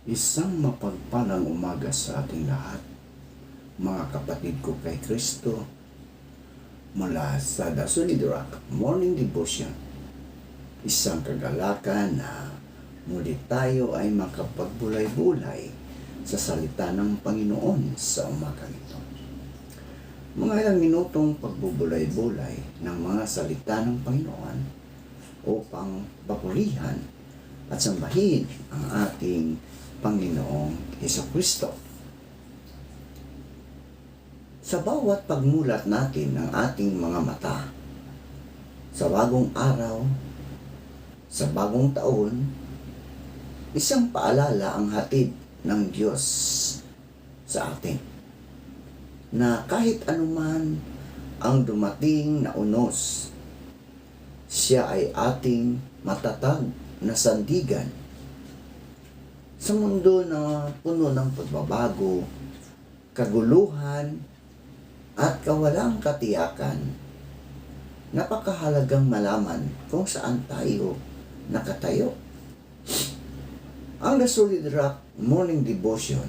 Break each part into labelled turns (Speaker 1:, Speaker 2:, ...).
Speaker 1: Isang mapagpalang umaga sa ating lahat, mga kapatid ko kay Kristo, mula sa The Solid Rock Morning Devotion. Isang kagalakan na muli tayo ay makapagbulay-bulay sa salita ng Panginoon sa umagang ito. Mga ilang minutong pagbubulay-bulay ng mga salita ng Panginoon upang papurihan at sambahin ang ating Panginoong Hesukristo. Sa bawat pagmulat natin ng ating mga mata, sa bagong araw, sa bagong taon, isang paalala ang hatid ng Diyos sa atin, na kahit anuman ang dumating na unos, siya ay ating matatag na sandigan. Sa mundo na puno ng pagbabago, kaguluhan, at kawalang katiyakan, napakahalagang malaman kung saan tayo nakatayo. Ang The Solid Rock Morning Devotion,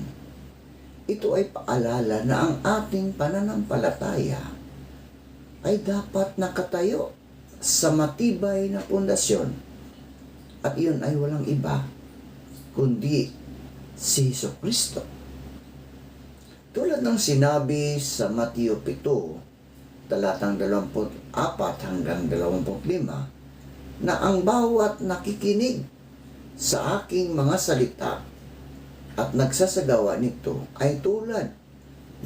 Speaker 1: ito ay paalala na ang ating pananampalataya ay dapat nakatayo sa matibay na pundasyon, at iyon ay walang iba kundi si Hesukristo. Tulad ng sinabi sa Mateo 7, talatang 24 hanggang 25, na ang bawat nakikinig sa aking mga salita at nagsasagawa nito ay tulad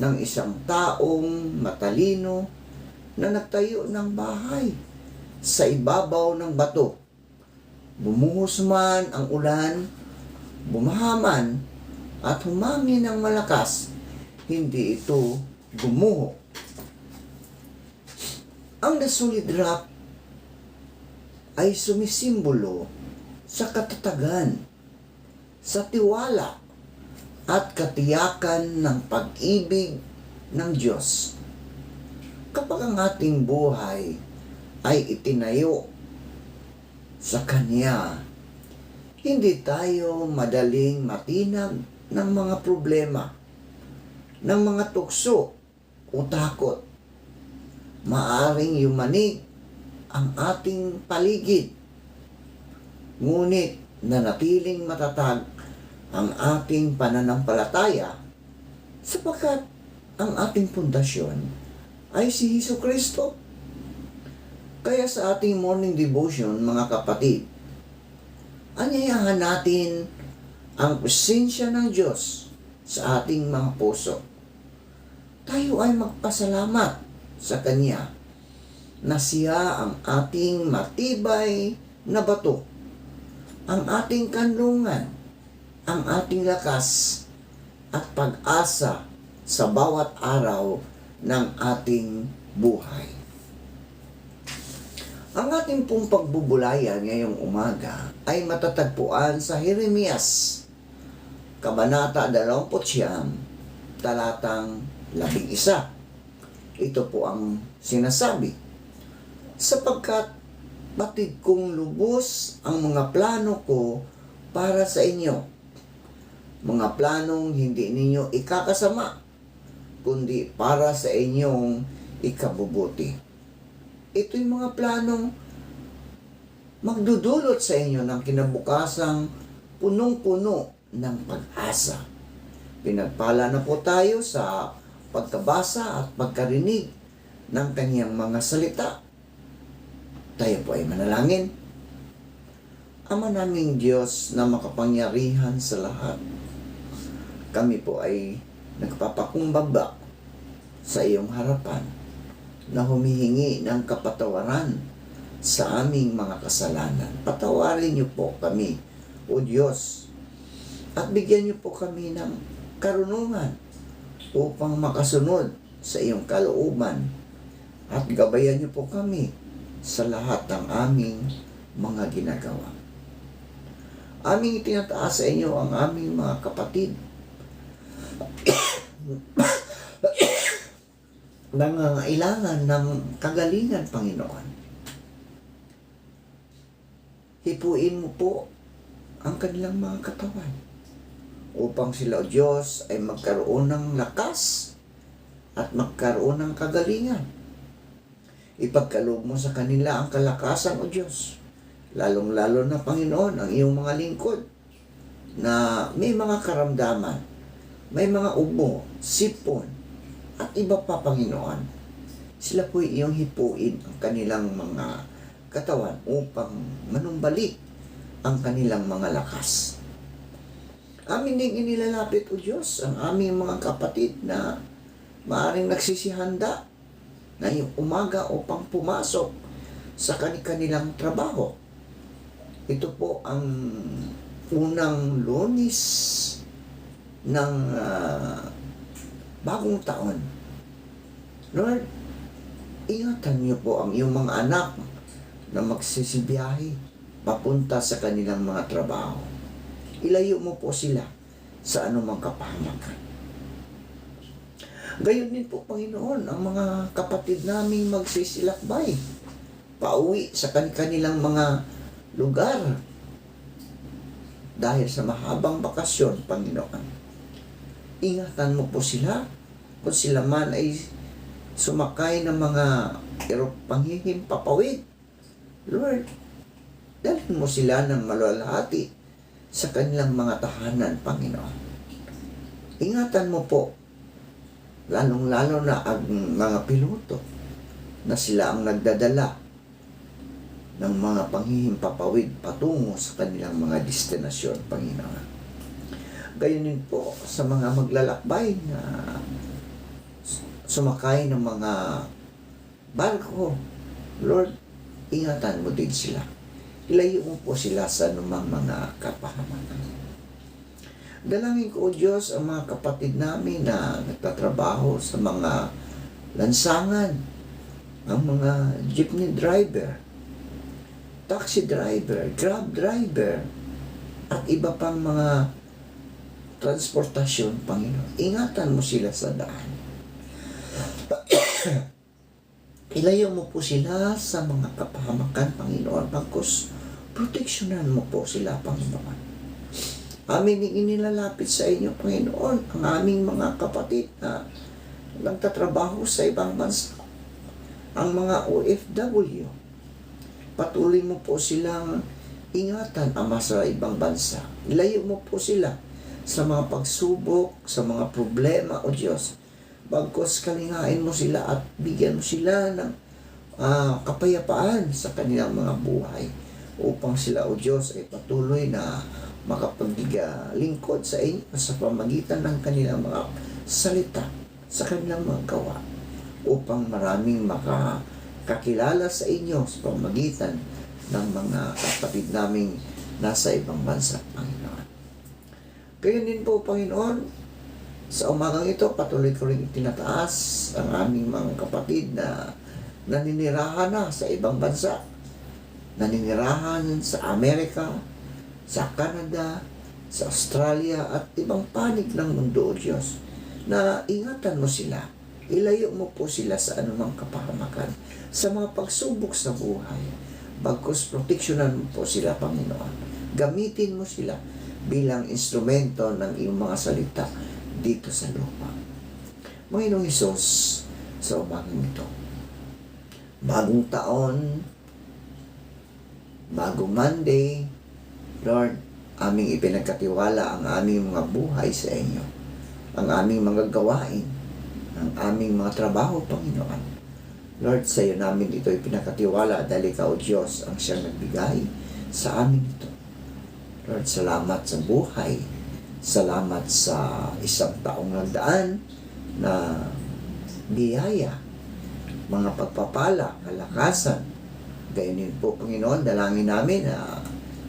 Speaker 1: ng isang taong matalino na nagtayo ng bahay sa ibabaw ng bato. Bumuhos man ang ulan, bumahaman at humangin ng malakas, hindi ito gumuho. Ang The Solid Rock ay sumisimbolo sa katatagan, sa tiwala at katiyakan ng pag-ibig ng Diyos. Kapag ang ating buhay ay itinayo sa Kanya, hindi tayo madaling matinag ng mga problema, ng mga tukso o takot. Maaring yumanig ang ating paligid, ngunit nanatiling matatag ang ating pananampalataya sapagkat ang ating pundasyon ay si Hesukristo. Kaya sa ating morning devotion, mga kapatid, anyayahan natin ang presensya ng Diyos sa ating mga puso. Tayo ay magpasalamat sa Kanya na siya ang ating matibay na bato, ang ating kanlungan, ang ating lakas at pag-asa sa bawat araw ng ating buhay. Ang ating pong pagbubulayan ngayong umaga ay matatagpuan sa Jeremias, Kabanata 29, talatang 11. Ito po ang sinasabi, sapagkat batid kong lubos ang mga plano ko para sa inyo, mga planong hindi ninyo ikakasama, kundi para sa inyong ikabubuti. Ito'y mga planong magdudulot sa inyo ng kinabukasang punong-puno ng pag-asa. Pinagpala na po tayo sa pagkabasa at pagkarinig ng Kanyang mga salita. Tayo po ay manalangin. Ama naming Diyos na makapangyarihan sa lahat, kami po ay nagpapakumbaba sa iyong harapan na humihingi ng kapatawaran sa aming mga kasalanan. Patawarin niyo po kami, O Diyos, at bigyan niyo po kami ng karunungan upang makasunod sa iyong kalooban, at gabayan niyo po kami sa lahat ng aming mga ginagawa. Aming itinataas sa inyo ang aming mga kapatid nangangailangan ng kagalingan, Panginoon. Hipuin mo po ang kanilang mga katawan upang sila, O Diyos, ay magkaroon ng lakas at magkaroon ng kagalingan. Ipagkaloob mo sa kanila ang kalakasan, O Diyos. Lalong-lalo na, Panginoon, ang iyong mga lingkod na may mga karamdaman, may mga ubo, sipon, at iba pa, Panginoon. Sila po'y iyong hipuin ang kanilang mga katawan upang manumbalik ang kanilang mga lakas. Amin ding inilalapit, O Diyos, ang aming mga kapatid na maaaring nagsisihanda ngayong umaga upang pumasok sa kanilang trabaho. Ito po ang unang Lunes ng bagong taon. Lord, ingatan niyo po ang iyong mga anak na magsisibiyahe papunta sa kanilang mga trabaho. Ilayo mo po sila sa anumang kapahamakan. Gayon din po, Panginoon, ang mga kapatid naming magsisilakbay pauwi sa kanilang mga lugar dahil sa mahabang bakasyon, Panginoon. Ingatan mo po sila kung sila man ay sumakay ng mga panghihimpapawid. Lord, dalhin mo sila ng maluwalhati sa kanilang mga tahanan, Panginoon. Ingatan mo po, lalong-lalo na ang mga piloto na sila ang nagdadala ng mga panghihimpapawid patungo sa kanilang mga destinasyon, Panginoon. Gayon din po sa mga maglalakbay na sumakay ng mga barko. Lord, ingatan mo din sila. Ilayo mo po sila sa anumang mga kapahamakan. Dalangin ko, O Diyos, ang mga kapatid namin na nagtatrabaho sa mga lansangan, ang mga jeepney driver, taxi driver, grab driver, at iba pang mga transportasyon, Panginoon. Ingatan mo sila sa daan. Ilayo mo po sila sa mga kapahamakan, Panginoon. Pagkos, proteksyonan mo po sila, Panginoon. Amin inilalapit sa inyo, Panginoon, ang aming mga kapatid na nagtatrabaho sa ibang bansa, ang mga OFW. Patuloy mo po silang ingatan, Ama, sa ibang bansa. Ilayo mo po sila sa mga pagsubok, sa mga problema, O Diyos. Bagkos kalingain mo sila at bigyan mo sila ng kapayapaan sa kanilang mga buhay upang sila, O Diyos, ay patuloy na makapaglingkod sa inyo sa pamagitan ng kanilang mga salita, sa kanilang mga gawa, upang maraming makakakilala sa inyo sa pamagitan ng mga kapatid naming nasa ibang bansa, Panginoon. Gayon din po, Panginoon, sa umagang ito, patuloy ko rin itinataas ang aming mga kapatid na naninirahan na sa ibang bansa, naninirahan sa Amerika, sa Canada, sa Australia, at ibang panig ng mundo, O Diyos, na ingatan mo sila. Ilayo mo po sila sa anumang kapahamakan, sa mga pagsubok sa buhay. Bagkus proteksyonan mo po sila, Panginoon. Gamitin mo sila bilang instrumento ng iyong mga salita dito sa lupa. Panginoong Hesus, sa umagang ito, bagong taon, bagong Monday, Lord, aming ipinagkatiwala ang aming mga buhay sa inyo, ang aming mga gawain, ang aming mga trabaho, Panginoon. Lord, sa iyo namin ito ipinakatiwala dahil ikaw, Diyos, ang siyang nagbigay sa amin ito. Lord, salamat sa buhay. Salamat sa isang taong nagdaan na biyaya, mga pagpapala, kalakasan. Gayon din po, Panginoon, dalangin namin na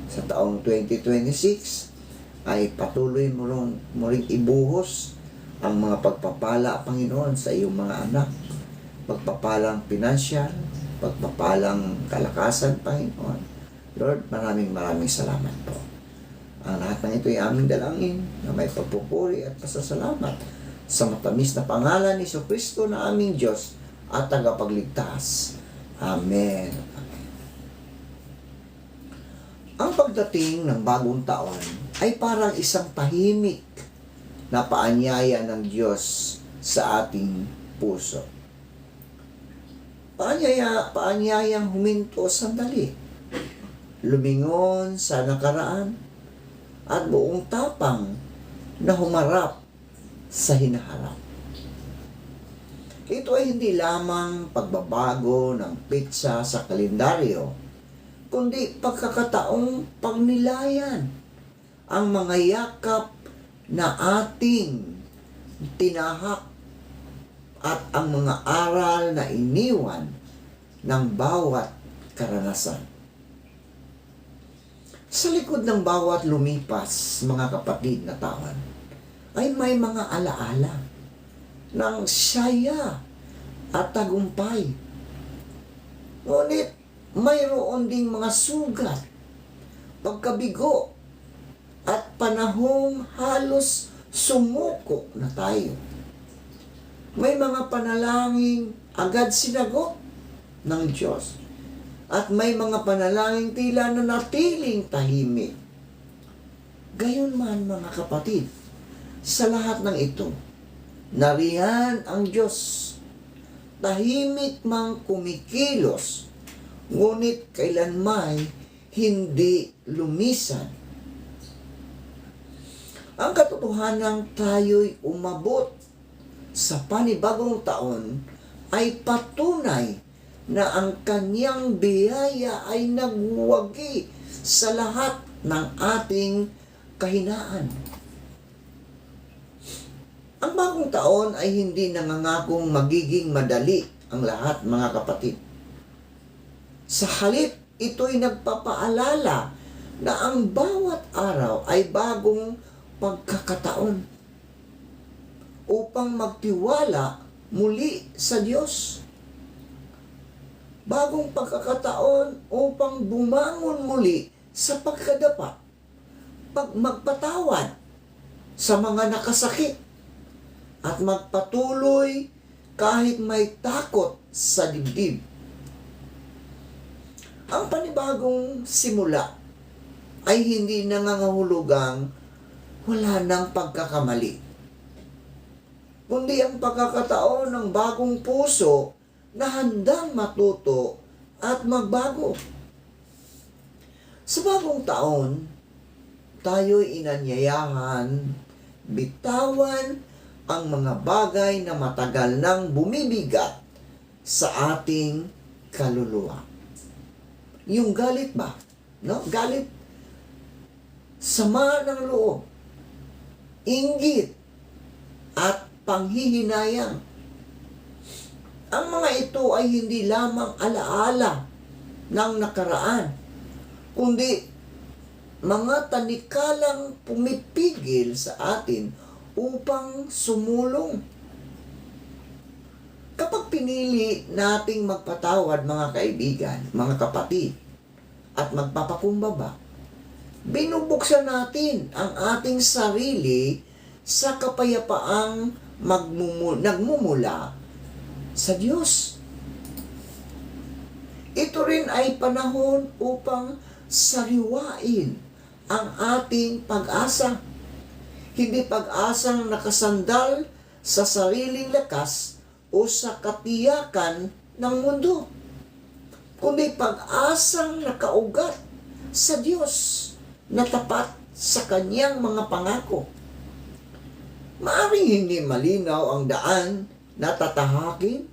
Speaker 1: sa taong 2026 ay patuloy mo ring ibuhos ang mga pagpapala, Panginoon, sa iyong mga anak. Pagpapalang pinansyal, pagpapalang kalakasan, Panginoon. Lord, maraming salamat po. Ang lahat ng ito ay aming dalangin na may pagpupuri at pasasalamat sa matamis na pangalan ni Jesucristo na aming Diyos at tagapagligtas. Amen. Ang pagdating ng bagong taon ay parang isang tahimik na paanyaya ng Diyos sa ating puso. Paanyayang huminto sandali, lumingon sa nakaraan, at buong tapang na humarap sa hinaharap. Ito ay hindi lamang pagbabago ng petsa sa kalendaryo, kundi pagkakataong pagnilayan ang mga yakap na ating tinahak at ang mga aral na iniwan ng bawat karanasan. Sa likod ng bawat lumipas, mga kapatid na tawan, ay may mga alaala ng saya at tagumpay. Ngunit mayroon ding mga sugat, pagkabigo, at panahong halos sumuko na tayo. May mga panalangin agad sinagot ng Diyos. At may mga panalangin tila na natiling tahimik. Gayunman mga kapatid, sa lahat ng ito, nariyan ang Diyos. Tahimik mang kumikilos, ngunit kailanmay hindi lumisan. Ang katotohanan tayo'y umabot sa panibagong taon ay patunay na ang kanyang biyaya ay nagwagi sa lahat ng ating kahinaan. Ang bagong taon ay hindi nangangakong magiging madali ang lahat, mga kapatid. Sa halip, ito'y nagpapaalala na ang bawat araw ay bagong pagkakataon upang magtiwala muli sa Diyos. Bagong pagkakataon upang bumangon muli sa pagkadapa, magpatawad sa mga nakasakit, at magpatuloy kahit may takot sa dibdib. Ang panibagong simula ay hindi nangangahulugang wala nang pagkakamali, kundi ang pagkakataon ng bagong puso na handang matuto at magbago. Sa bagong taon, tayo'y inanyayahan bitawan ang mga bagay na matagal nang bumibigat sa ating kaluluwa. Yung galit ba? No? Galit, sama ng loob, inggit, at panghihinayang. Ang mga ito ay hindi lamang alaala ng nakaraan, kundi mga tanikalang pumipigil sa atin upang sumulong. Kapag pinili nating magpatawad, mga kaibigan, mga kapatid, at magpapakumbaba, binubuksan natin ang ating sarili sa kapayapaang nagmumula sa Diyos. Ito rin ay panahon upang sariwain ang ating pag-asa. Hindi pag-asang nakasandal sa sariling lakas o sa katiyakan ng mundo, kundi pag-asang nakaugat sa Diyos na tapat sa kanyang mga pangako. Maaring hindi malinaw ang daan na tatahakin,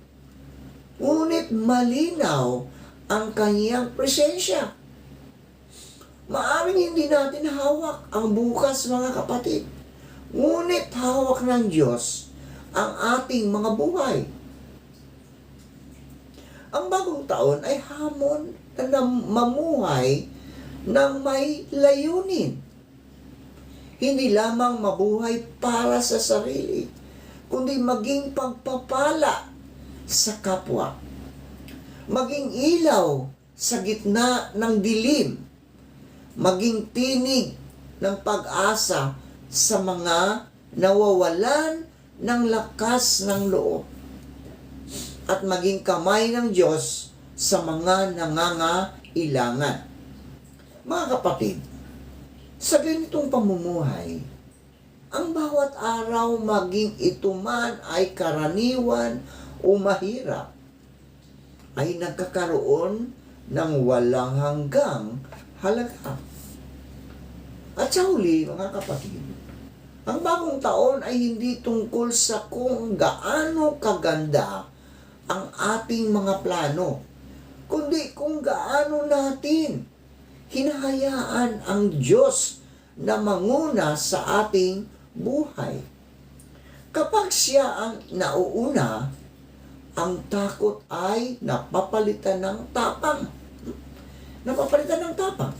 Speaker 1: ngunit malinaw ang kanyang presensya. Maaring hindi natin hawak ang bukas, mga kapatid, ngunit hawak ng Diyos ang ating mga buhay. Ang bagong taon ay hamon na mamuhay ng may layunin. Hindi lamang mabuhay para sa sarili, kundi maging pagpapala sa kapwa. Maging ilaw sa gitna ng dilim. Maging tinig ng pag-asa sa mga nawawalan ng lakas ng loob. At maging kamay ng Diyos sa mga nangangailangan. Mga kapatid, Sa ganitong pamumuhay, ang bawat araw maging ito man ay karaniwan o mahirap, ay nagkakaroon ng walang hanggang halaga. At sa huli, mga kapatid, ang bagong taon ay hindi tungkol sa kung gaano kaganda ang ating mga plano, kundi kung gaano natin hinahayaan ang Diyos na manguna sa ating buhay. Kapag siya ang nauuna, ang takot ay napapalitan ng tapang. Napapalitan ng tapang.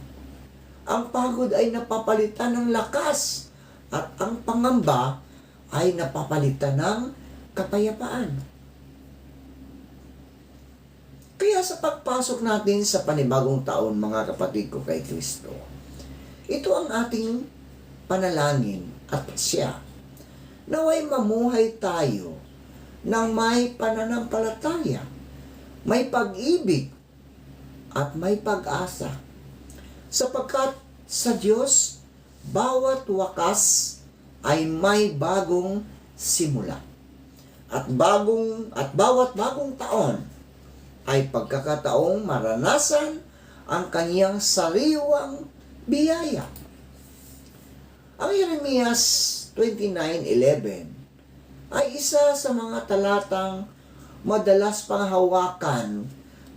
Speaker 1: Ang pagod ay napapalitan ng lakas. At ang pangamba ay napapalitan ng kapayapaan. Kaya sa pagpasok natin sa panibagong taon, mga kapatid ko kay Kristo, ito ang ating panalangin at siya. Naway mamuhay tayo ng may pananampalataya, may pag-ibig, at may pag-asa. Sapagkat sa Diyos, bawat wakas ay may bagong simula. At bawat bagong taon ay pagkakataong maranasan ang kaniyang sariwang biyaya. Ang Jeremias 29:11 ay isa sa mga talatang madalas panghawakan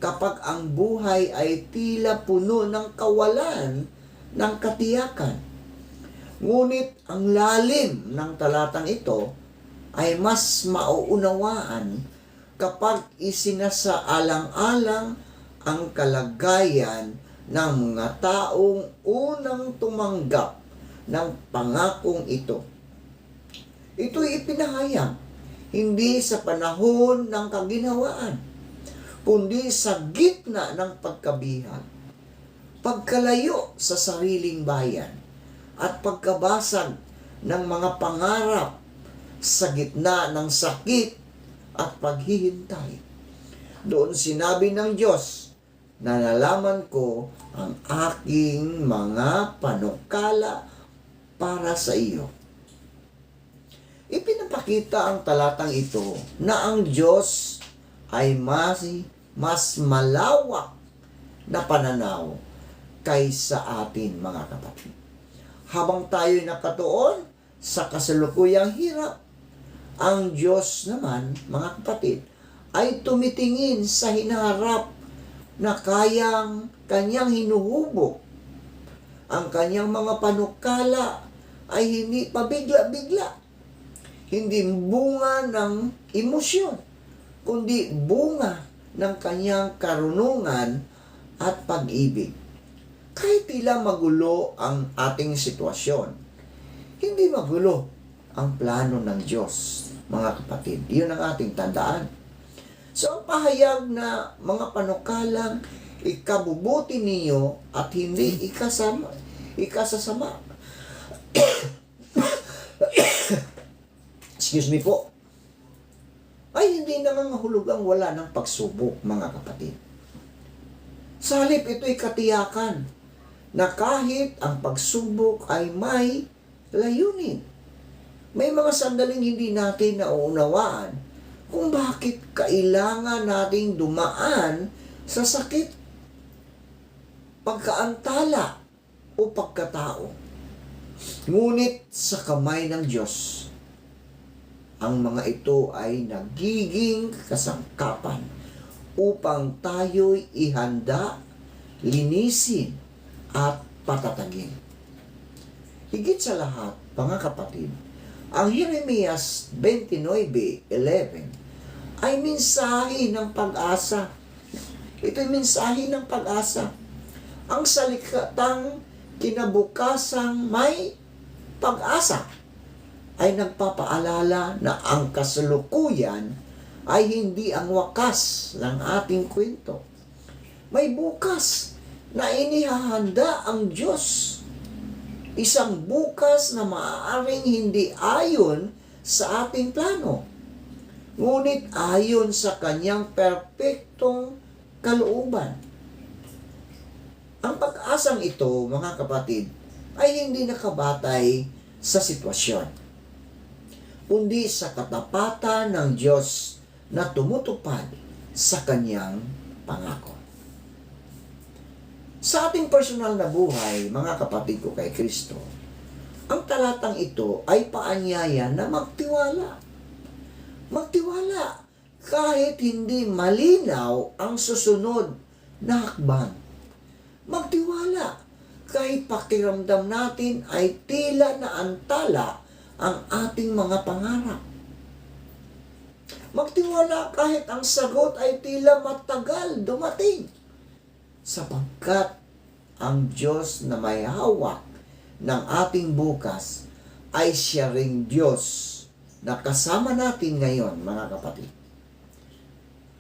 Speaker 1: kapag ang buhay ay tila puno ng kawalan ng katiyakan. Ngunit ang lalim ng talatang ito ay mas mauunawaan kapag isinasaalang-alang ang kalagayan ng mga taong unang tumanggap ng pangakong ito. Ito'y ipinahayag hindi sa panahon ng kaginhawaan, kundi sa gitna ng pagkabihag, pagkalayo sa sariling bayan, at pagkabasag ng mga pangarap sa gitna ng sakit at paghihintay. Doon sinabi ng Diyos na nalaman ko ang aking mga panukala para sa iyo. Ipinapakita ang talatang ito na ang Diyos ay mas malawak na pananaw kaysa atin, mga kapatid. Habang tayo'y nakatuon sa kasalukuyang hirap, ang Diyos naman, mga kapatid, ay tumitingin sa hinaharap na kanyang hinuhubog. Ang kanyang mga panukala ay hindi pabigla-bigla. Hindi bunga ng emosyon, kundi bunga ng kanyang karunungan at pag-ibig. Kahit tila magulo ang ating sitwasyon, hindi magulo ang plano ng Diyos, mga kapatid. Iyon ang ating tandaan. So, ang pahayag na mga panukalang ikabubuti ninyo at hindi ikasasama. Excuse me po. Ay hindi nangangahulugang wala ng pagsubok, mga kapatid. Sa halip, ito'y katiyakan na kahit ang pagsubok ay may layunin. May mga sandaling hindi natin nauunawaan kung bakit kailangan nating dumaan sa sakit, pagkaantala o pagkatao. Ngunit sa kamay ng Diyos, ang mga ito ay nagiging kasangkapan upang tayo'y ihanda, linisin, at patatagin. Higit sa lahat, mga kapatid, ang Jeremias 29:11 ay mensahe ng pag-asa. Ito'y mensahe ng pag-asa. Ang salitang kinabukasang may pag-asa ay nagpapaalala na ang kasalukuyan ay hindi ang wakas ng ating kwento. May bukas na inihahanda ang Diyos. Isang bukas na maaaring hindi ayon sa ating plano, ngunit ayon sa kanyang perpektong kalooban. Ang pag-asang ito, mga kapatid, ay hindi nakabatay sa sitwasyon, kundi sa katapatan ng Diyos na tumutupad sa Kanyang pangako. Sa ating personal na buhay, mga kapatid ko kay Kristo, ang talatang ito ay paanyaya na magtiwala. Magtiwala kahit hindi malinaw ang susunod na hakbang. Magtiwala kahit pakiramdam natin ay tila na antala ang ating mga pangarap. Magtiwala kahit ang sagot ay tila matagal dumating. Sapagkat ang Diyos na may hawak ng ating bukas ay siya ring Diyos na kasama natin ngayon, mga kapatid.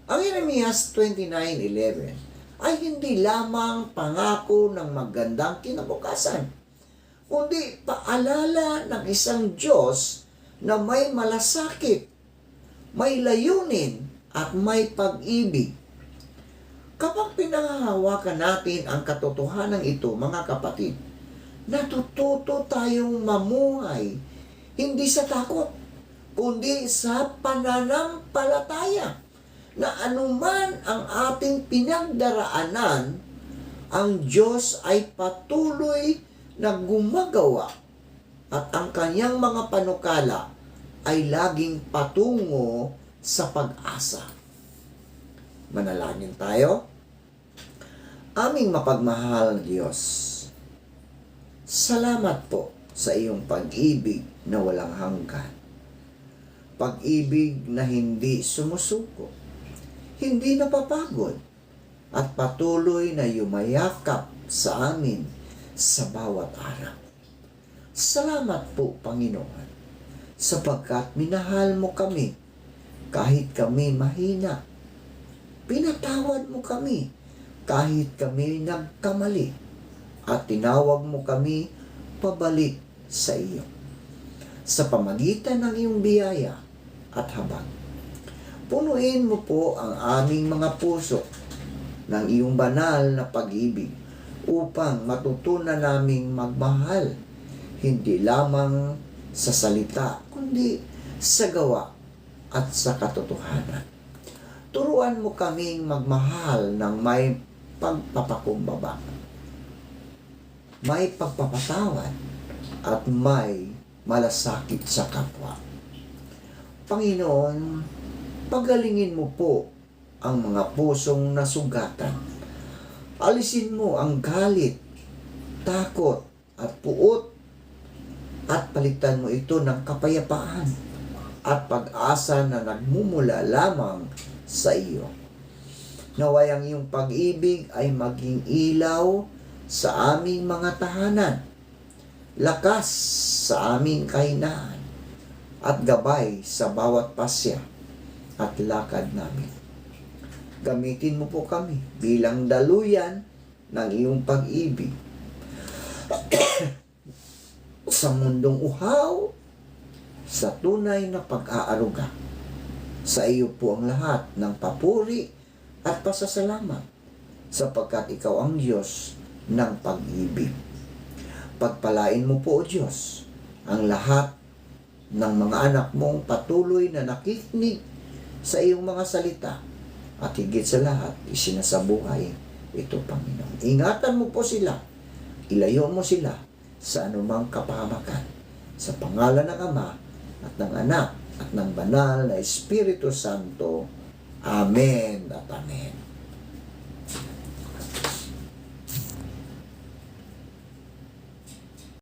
Speaker 1: Ang Jeremias 29:11 ay hindi lamang pangako ng magandang kinabukasan, kundi paalala ng isang Diyos na may malasakit, may layunin, at may pag-ibig. Kapag pinangahawakan natin ang katotohanan ito, mga kapatid, natututo tayong mamuhay hindi sa takot, kundi sa pananampalataya na anuman ang ating pinagdaraanan, ang Diyos ay patuloy na gumagawa at ang Kanyang mga panukala ay laging patungo sa pag-asa. Manalangin tayo. Aming mapagmahal na Diyos, salamat po sa iyong pag-ibig na walang hanggan. Pag-ibig na hindi sumusuko, hindi napapagod, at patuloy na yumayakap sa amin sa bawat araw. Salamat po, Panginoon, sapagkat minahal mo kami kahit kami mahina. Pinatawad mo kami kahit kami nagkamali, at tinawag mo kami pabalik sa iyo. Sa pamagitan ng iyong biyaya at habag, punuin mo po ang aming mga puso ng iyong banal na pag-ibig upang matutunan naming magmahal, hindi lamang sa salita, kundi sa gawa at sa katotohanan. Turuan mo kaming magmahal ng may pagpapakumbaba, may pagpapatawad, at may malasakit sa kapwa. Panginoon, pagalingin mo po ang mga pusong nasugatan. Alisin mo ang galit, takot, at puot, at palitan mo ito ng kapayapaan at pag-asa na nagmumula lamang sa iyo. Naway ang iyong pag-ibig ay maging ilaw sa aming mga tahanan, lakas sa aming kahinaan, at gabay sa bawat pasya at lakad namin. Gamitin mo po kami bilang daluyan ng iyong pag-ibig sa mundong uhaw, sa tunay na pag-aaruga. Sa iyo po ang lahat ng papuri at pasasalamat, sapagkat ikaw ang Diyos ng pag-ibig. Pagpalain mo po, O Diyos, ang lahat ng mga anak mong patuloy na nakikinig sa iyong mga salita, at higit sa lahat, isinasabuhay ito, Panginoon. Ingatan mo po sila, ilayo mo sila sa anumang kapahamakan. Sa pangalan ng Ama at ng Anak at ng Banal na Espiritu Santo. Amen at Amen.